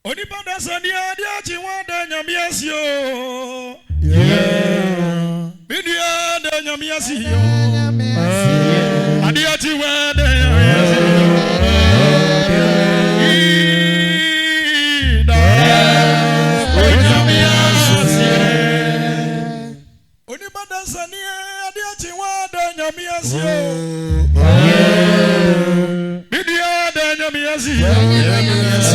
Onipada Sania, dear Chiwanda, Yamiasio. Media, the Yamiasio. Adia Chiwanda, Onipada Sania, dear Chiwanda, Yamiasio. Media, the Yamiasio.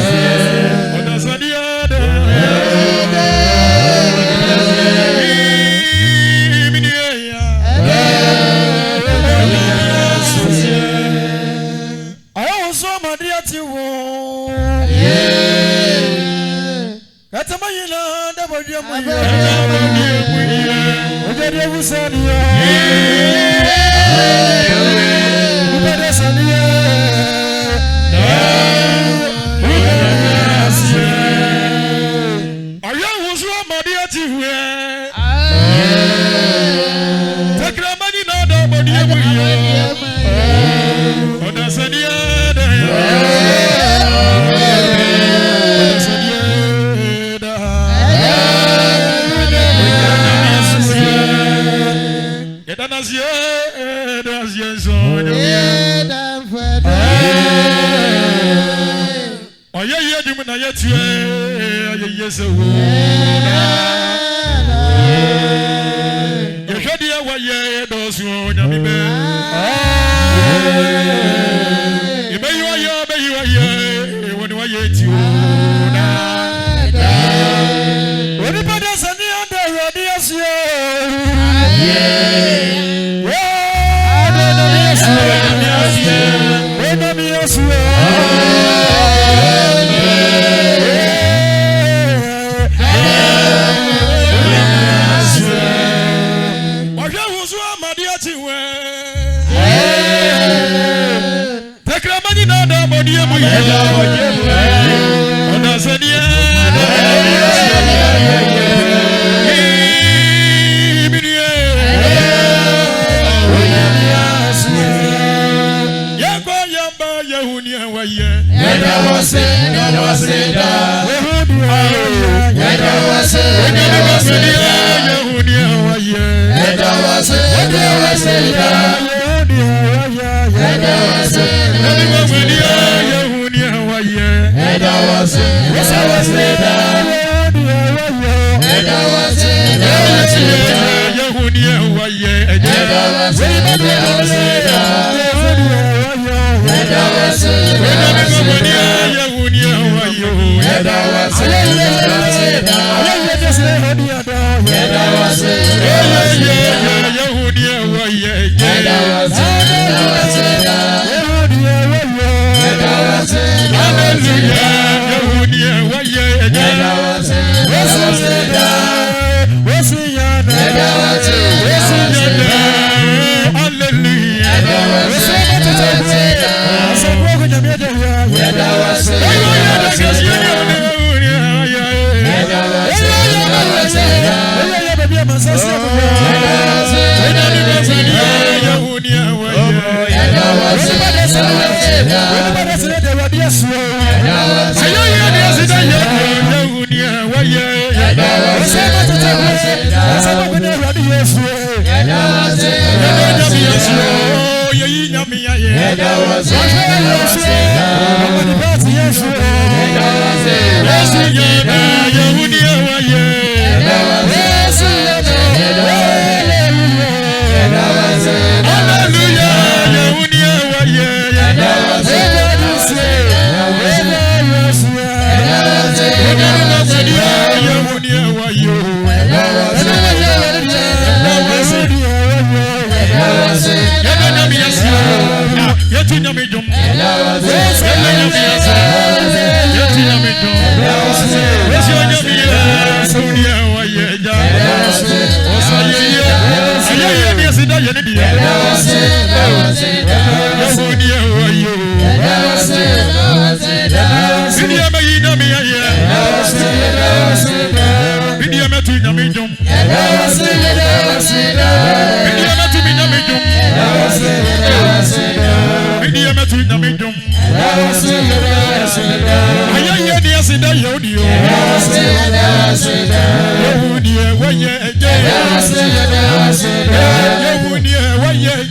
Yodio. Yehudia, why ye? Yehudia, why ye?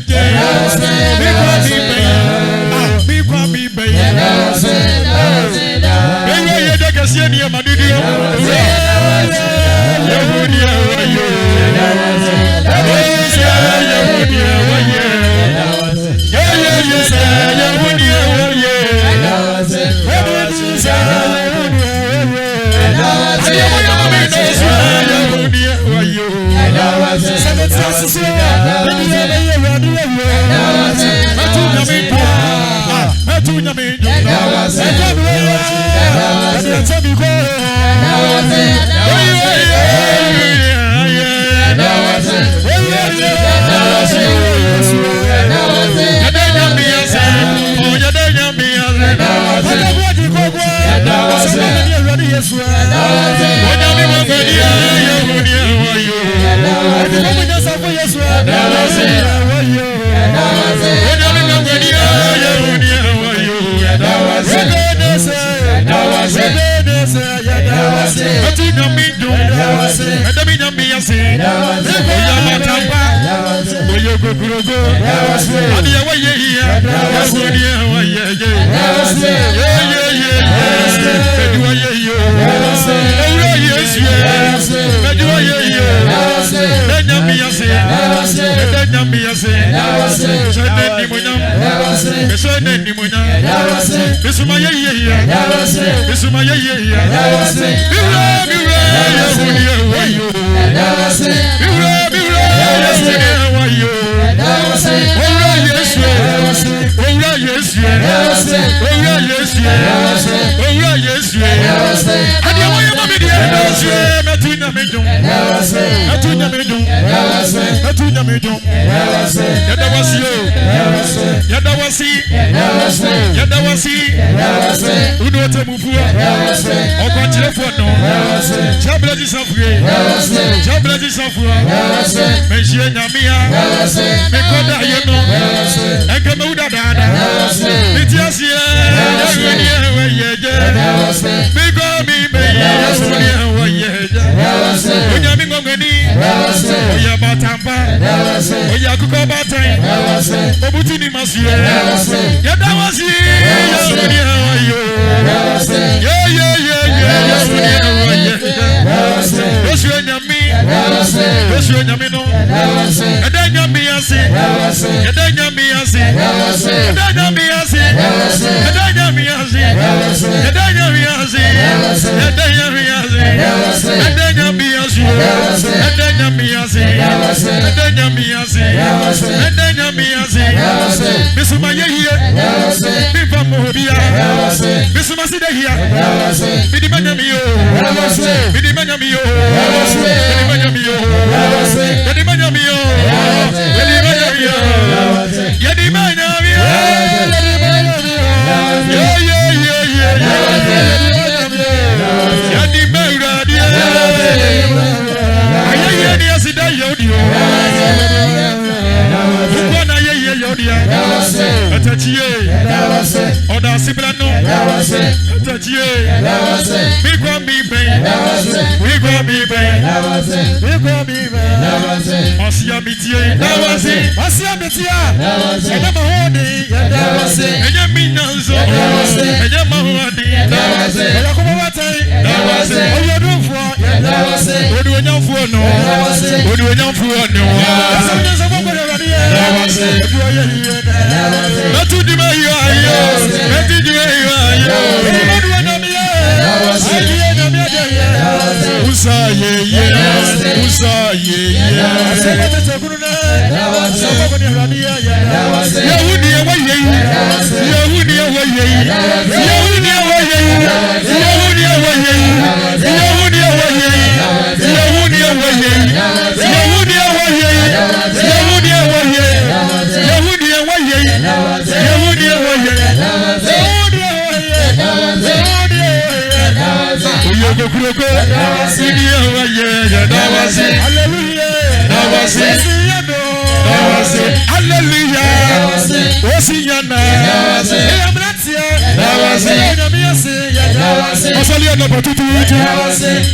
Asali na batutu uju.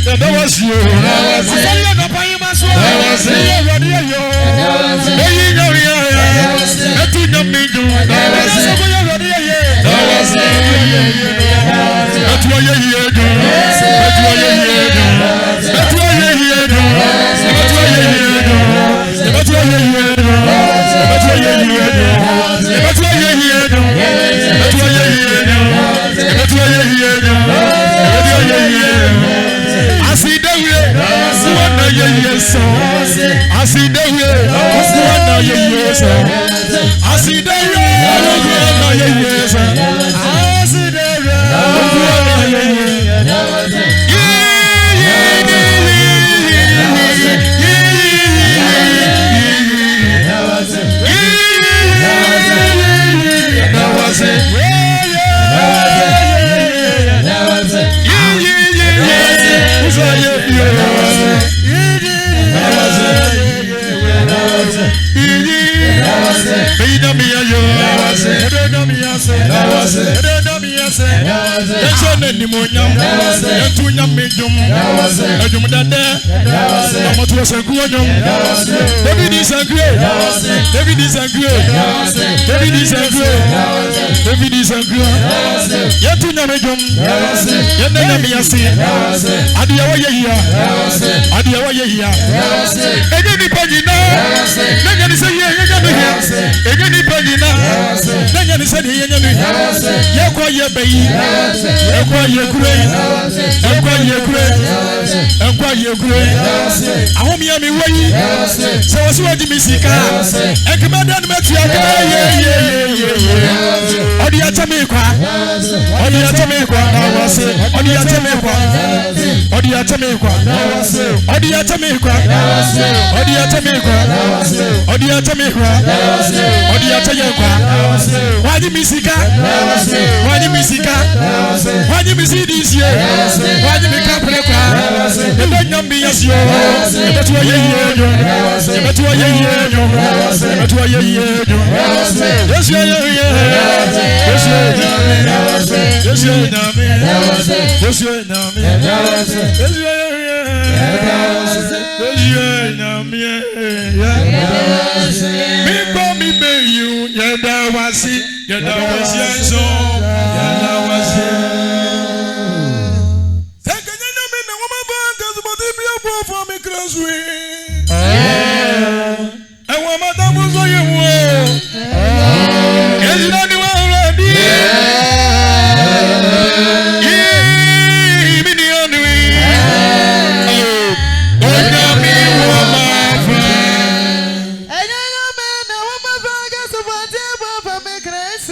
That was you. Asali na payima so. Ready yo. Eyi nyori ya. Etu nyamidu. Asoko ya ready ye. Etu ye ye do. Etu ye ye do. Etu ye ye do. Etu ye ye do. Etu ye ye do. Etu ye ye do. Etu ye ye do. Etu ye ye do. Etu ye ye do. I see the way, one of your so. I see the way, one of your so. I see the way, one of your so. I see the way, one of your David is a great. David is a great. David is a great. David is a great. Yet to Namajum. Yet Namiasi. Adiawa Yahia. Adiawa Yahia. Again, the Pagina. Again, the Say, again, the Pagina. Again, the Say, Yakwa Yabai. Yakwa Yakure. Yakwa Yakure. Yakwa Yakure. I hope you are me way. So what's what you misika? And command and Matthew. Odi Atamekwa. Odi Atamekwa. Odi Atamekwa. Odi Atamekwa. Odi Atamekwa. Odi Atamekwa. Odi Atamekwa. Odi Atamekwa. Why you misika? Why you misika? Why you misi this year? Why you make up for the car? The big number is yours. That's why you're here. That's why you're here. That's why you're here. Yes, you're here. Yes, you're here. Yes, you're here. Yes, you're here. Yes, you're here. Me me be you. Yada wasi. Yada wasi. Yada wasi. For me cross way. I want my double so you will. Is it anyone already? Give me the only way. Oh, me want my friend. And I know man, I want my friend gets a table for me cross.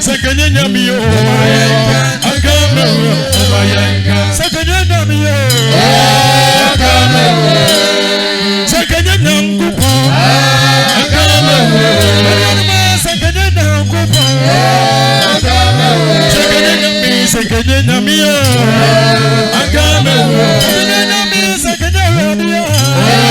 Sekenya nyamiyo akamewe omayenka sekenya nyamiyo akamewe sekenya nyangupo akamewe sekenya nyangupo akamewe sekenya nyamiyo akamewe sekenya nyamiyo akamewe sekenya nyamiyo akamewe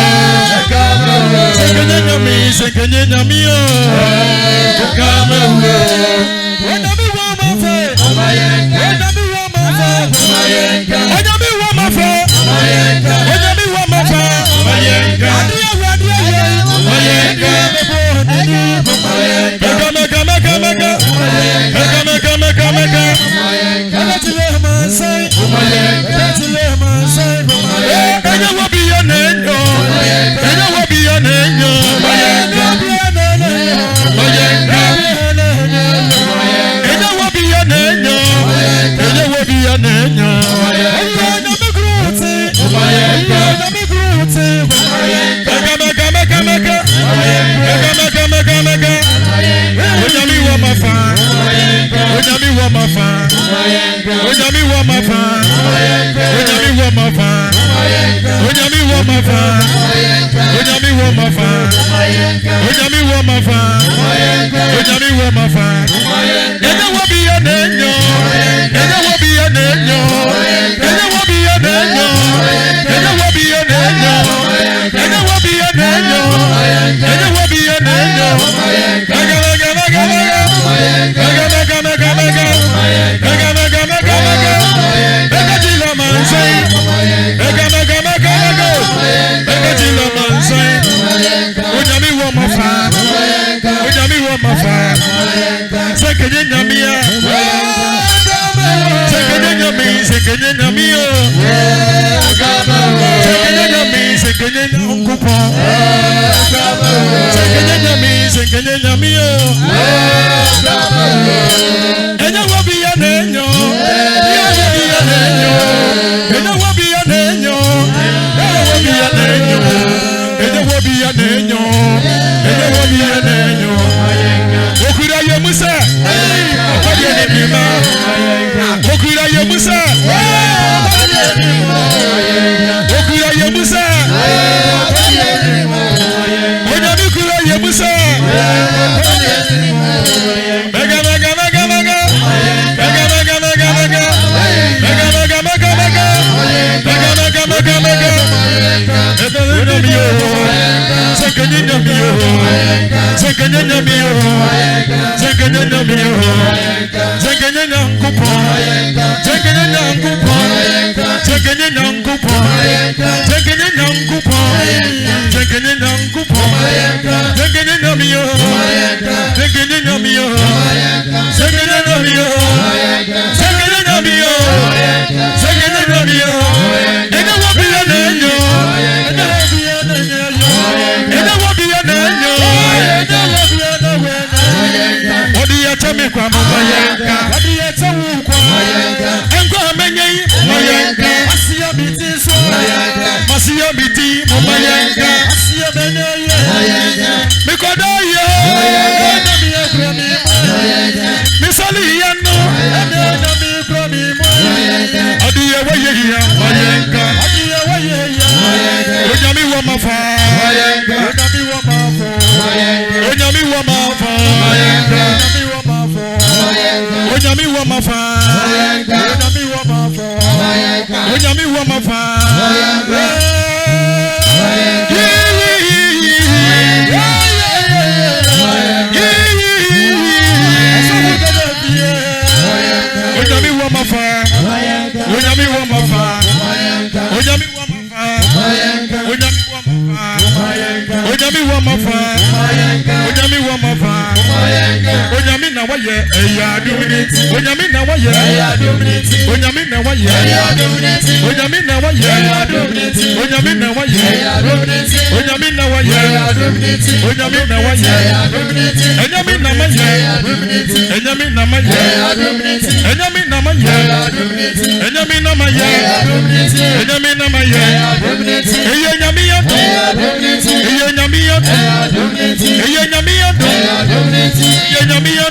Nyamiya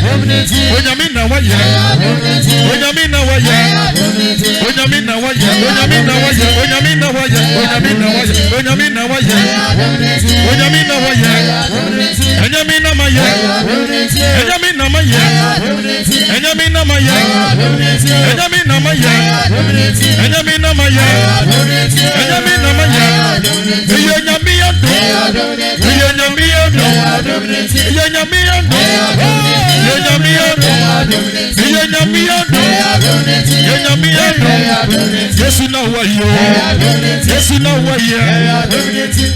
Onyamina waya. Onyamina waya. Onyamina waya. Onyamina waya. Onyamina waya. Onyamina waya. Onyamina waya. Onyamina waya. Onyamina maya. Onyamina maya. Onyamina maya. Onyamina maya. Onyamina maya. Onyamina maya. Onyamia do. Onyamia do. Onyamia do. Onyamia do. Onyamia do. Onyamia do. Yesu na wayo. Yesu na wayo.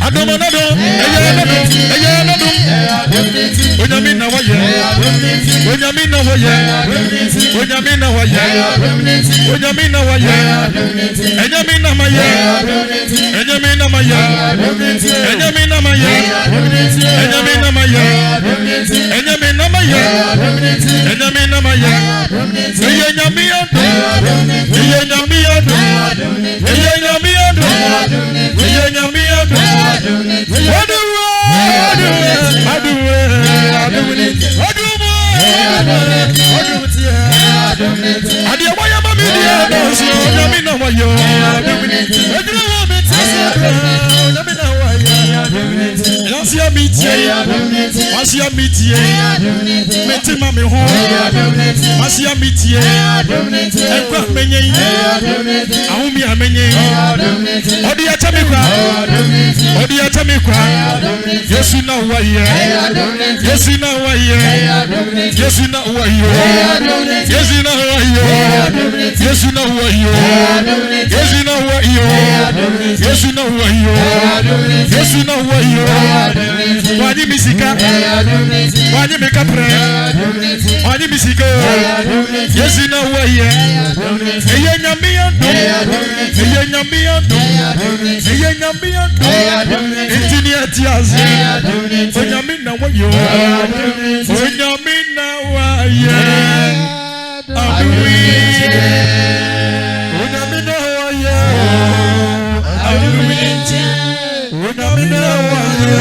Adomanado. Eyanado. Eyanado. Onyamina wayo. Onyamina wayo. Onyamina wayo. Onyamina wayo. Onyamina maya. Onyamina maya. Onyamina maya. Onyamina maya. Onyamina maya. Onyamina maya. Enyamia do. Enyamia do. Enyamia do. Enyamia do. Adi waya mami dia dosi onyamina wayo. Edre wo betase onyamina wayo. Yansia mitie. Yansia mitie. Meti mami ho. Yansia mitie. Ekwa menye. Ahumi amenye. Odi atamikwa. Odi atamikwa. Yesu na wayo. Yesu na wayo. Yesu na wayo. Yesu na wayo. Yesu na wayo. Yesu na wayo. Yesu na wayo. Yesu na wayo. Wani misika. Wani mikapre. Wani misika. Yesu na wayo. Eye nyamia do. Eye nyamia do. Eye nyamia do. Engineer Tiazi. Onyamina wayo. Onyamina wayo. Onyamina wayo. Onyamina wayo.